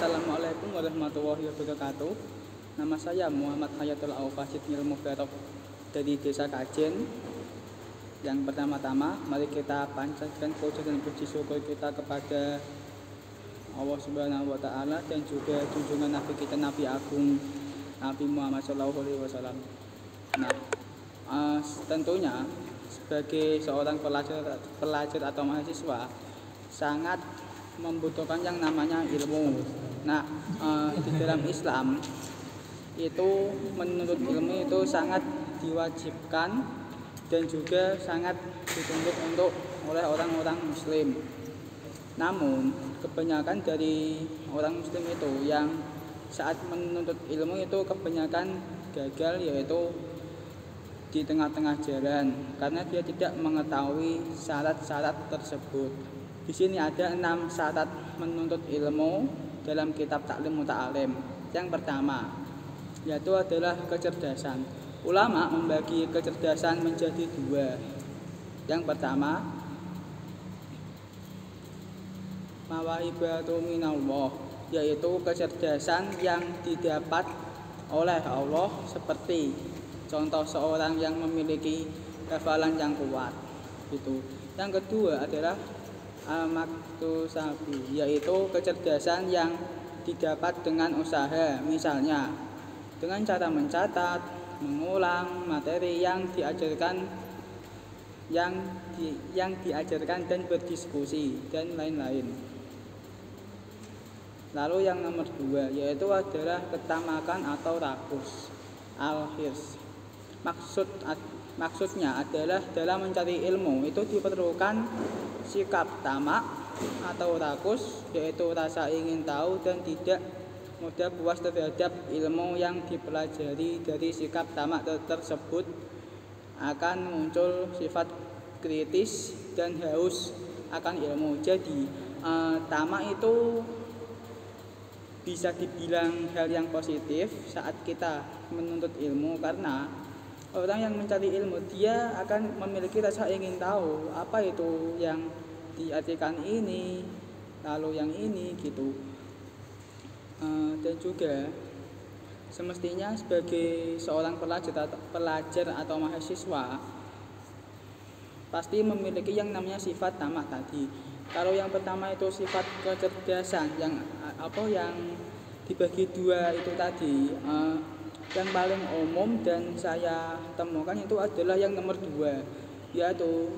Assalamualaikum warahmatullahi wabarakatuh. Nama saya Muhammad Hayatul Aufasid Ilmu Berok dari Desa Kajen. Yang pertama-tama, mari kita panjatkan puja dan puji syukur kita kepada Allah Subhanahu wa Ta'ala dan juga junjungan Nabi kita, Nabi Agung Nabi Muhammad SAW. Nah, tentunya sebagai seorang pelajar atau mahasiswa sangat membutuhkan yang namanya ilmu. Nah, di dalam Islam itu menurut ilmu itu sangat diwajibkan dan juga sangat dituntut untuk oleh orang-orang Muslim. Namun kebanyakan dari orang Muslim itu yang saat menuntut ilmu itu kebanyakan gagal, yaitu di tengah-tengah jalan karena dia tidak mengetahui syarat-syarat tersebut. Di sini ada 6 syarat menuntut ilmu dalam kitab Taklim Muta'alim. Yang pertama yaitu adalah kecerdasan. Ulama membagi kecerdasan menjadi 2. Yang pertama, mawahibatu minallah, yaitu kecerdasan yang didapat oleh Allah, seperti contoh seorang yang memiliki hafalan yang kuat gitu. Yang kedua adalah al-maktusabi, yaitu kecerdasan yang didapat dengan usaha, misalnya dengan cara mencatat, mengulang materi yang diajarkan dan berdiskusi dan lain-lain. Lalu yang nomor 2 yaitu adalah ketamakan atau rakus, al-hirs. Maksudnya adalah dalam mencari ilmu itu diperlukan sikap tamak atau rakus, yaitu rasa ingin tahu dan tidak mudah puas terhadap ilmu yang dipelajari. Dari sikap tamak tersebut akan muncul sifat kritis dan haus akan ilmu. Jadi tamak itu bisa dibilang hal yang positif saat kita menuntut ilmu, karena orang yang mencari ilmu dia akan memiliki rasa ingin tahu apa itu yang diartikan ini, lalu yang ini gitu. Dan juga semestinya sebagai seorang pelajar atau mahasiswa pasti memiliki yang namanya sifat tamak tadi. Kalau yang pertama itu sifat kecerdasan yang dibagi 2 itu tadi, yang paling umum dan saya temukan itu adalah yang nomor 2, yaitu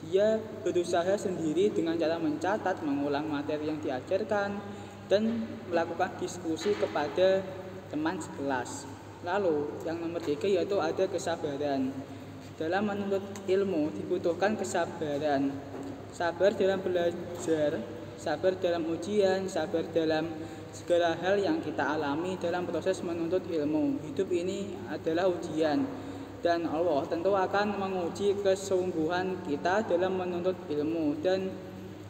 dia berusaha sendiri dengan cara mencatat, mengulang materi yang diajarkan, dan melakukan diskusi kepada teman sekelas. Lalu yang nomor 3 yaitu ada kesabaran. Dalam menuntut ilmu dibutuhkan kesabaran, sabar dalam belajar, sabar dalam ujian, sabar dalam segala hal yang kita alami dalam proses menuntut ilmu. Hidup ini adalah ujian, dan Allah tentu akan menguji kesungguhan kita dalam menuntut ilmu, dan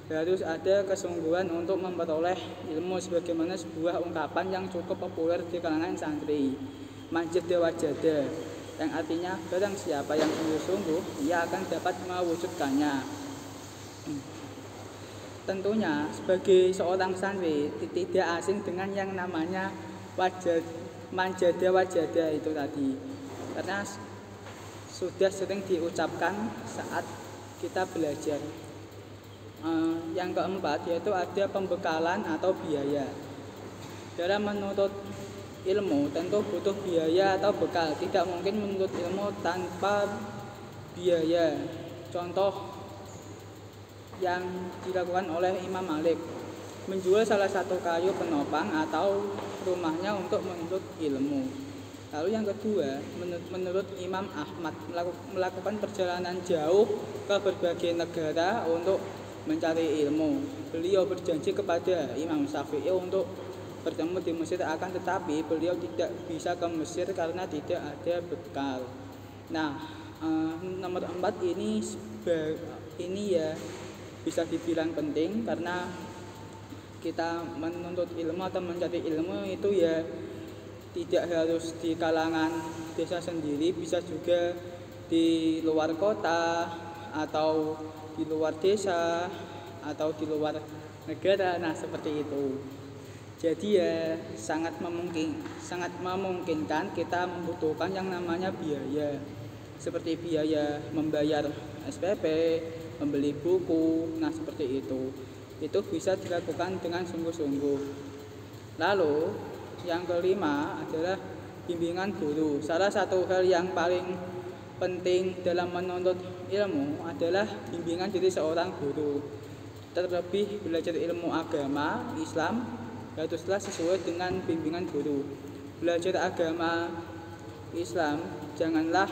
harus ada kesungguhan untuk memperoleh ilmu, sebagaimana sebuah ungkapan yang cukup populer di kalangan santri, manjada wajada, yang artinya barang siapa yang sungguh-sungguh ia akan dapat mewujudkannya. Tentunya sebagai seorang santri tidak asing dengan yang namanya manjada wajada itu tadi, karena sudah sering diucapkan saat kita belajar. Yang keempat yaitu ada pembekalan atau biaya. Dalam menuntut ilmu tentu butuh biaya atau bekal, tidak mungkin menuntut ilmu tanpa biaya. Contoh yang dilakukan oleh Imam Malik, menjual salah satu kayu penopang atau rumahnya untuk menuntut ilmu. Lalu yang kedua, menurut Imam Ahmad, melakukan perjalanan jauh ke berbagai negara untuk mencari ilmu. Beliau berjanji kepada Imam Syafi'i untuk bertemu di Mesir, akan tetapi beliau tidak bisa ke Mesir karena tidak ada bekal. Nah, nomor 4 ini ya bisa dibilang penting, karena kita menuntut ilmu atau mencari ilmu itu ya tidak harus di kalangan desa sendiri, bisa juga di luar kota atau di luar desa atau di luar negara. Nah, seperti itu. Jadi ya sangat memungkinkan kita membutuhkan yang namanya biaya, seperti biaya membayar SPP, membeli buku, nah seperti itu. Itu bisa dilakukan dengan sungguh-sungguh. Lalu yang kelima adalah bimbingan guru. Salah satu hal yang paling penting dalam menuntut ilmu adalah bimbingan dari seorang guru. Terlebih belajar ilmu agama Islam haruslah sesuai dengan bimbingan guru. Belajar agama Islam janganlah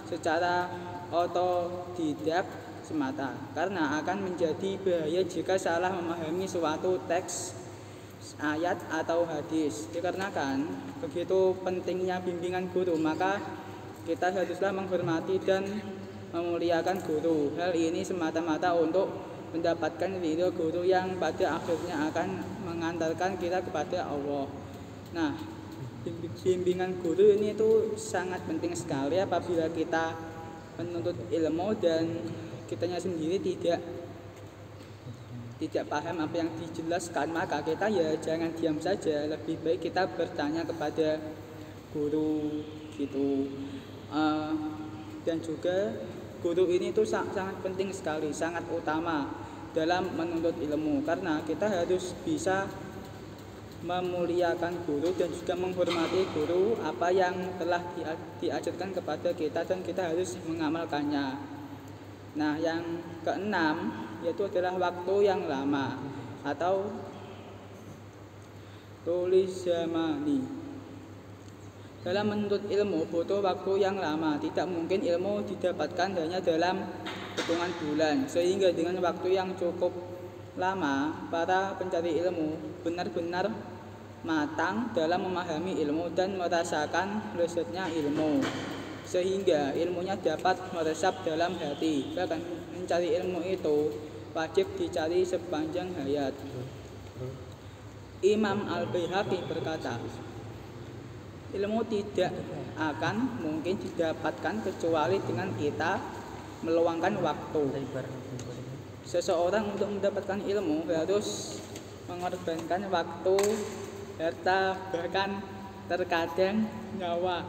secara otodidak semata, karena akan menjadi bahaya jika salah memahami suatu teks, ayat atau hadis. Dikarenakan begitu pentingnya bimbingan guru, maka kita haruslah menghormati dan memuliakan guru. Hal ini semata-mata untuk mendapatkan ridho guru yang pada akhirnya akan mengantarkan kita kepada Allah. Nah, bimbingan guru ini itu sangat penting sekali apabila kita menuntut ilmu dan kitanya sendiri tidak paham apa yang dijelaskan, maka kita ya jangan diam saja, lebih baik kita bertanya kepada guru gitu. Dan juga guru ini tuh sangat penting sekali, sangat utama dalam menuntut ilmu, karena kita harus bisa memuliakan guru dan juga menghormati guru apa yang telah diajarkan kepada kita, dan kita harus mengamalkannya. Nah, yang keenam yaitu adalah waktu yang lama atau tulis zamani. Dalam menuntut ilmu butuh waktu yang lama. Tidak mungkin ilmu didapatkan hanya dalam hitungan bulan. Sehingga dengan waktu yang cukup lama, para pencari ilmu benar-benar matang dalam memahami ilmu dan merasakan lezatnya ilmu, sehingga ilmunya dapat meresap dalam hati. Bahkan mencari ilmu itu wajib dicari sepanjang hayat. Imam Al-Baihaqi berkata, ilmu tidak akan mungkin didapatkan kecuali dengan kita meluangkan waktu. Seseorang untuk mendapatkan ilmu harus mengorbankan waktu, harta, bahkan terkadang nyawa.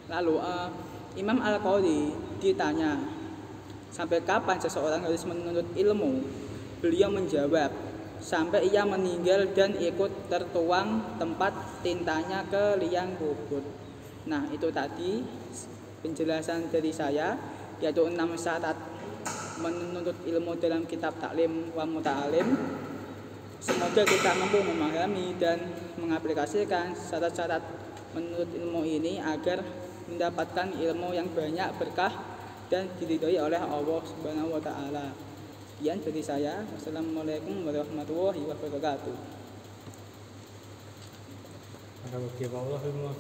Lalu Imam Al-Qadhi ditanya, sampai kapan seseorang harus menuntut ilmu? Beliau menjawab, sampai ia meninggal dan ikut tertuang tempat tintanya ke liang kubur. Nah, itu tadi penjelasan dari saya, yaitu 6 syarat menuntut ilmu dalam kitab Ta'lim wa Muta'alim. Semoga kita mampu memahami dan mengaplikasikan syarat-syarat menuntut ilmu ini agar mendapatkan ilmu yang banyak, berkah, dan diridhoi oleh Allah Subhanahu wa Ta'ala. Sekian dari saya. Wassalamualaikum warahmatullahi wabarakatuh. Alhamdulillah,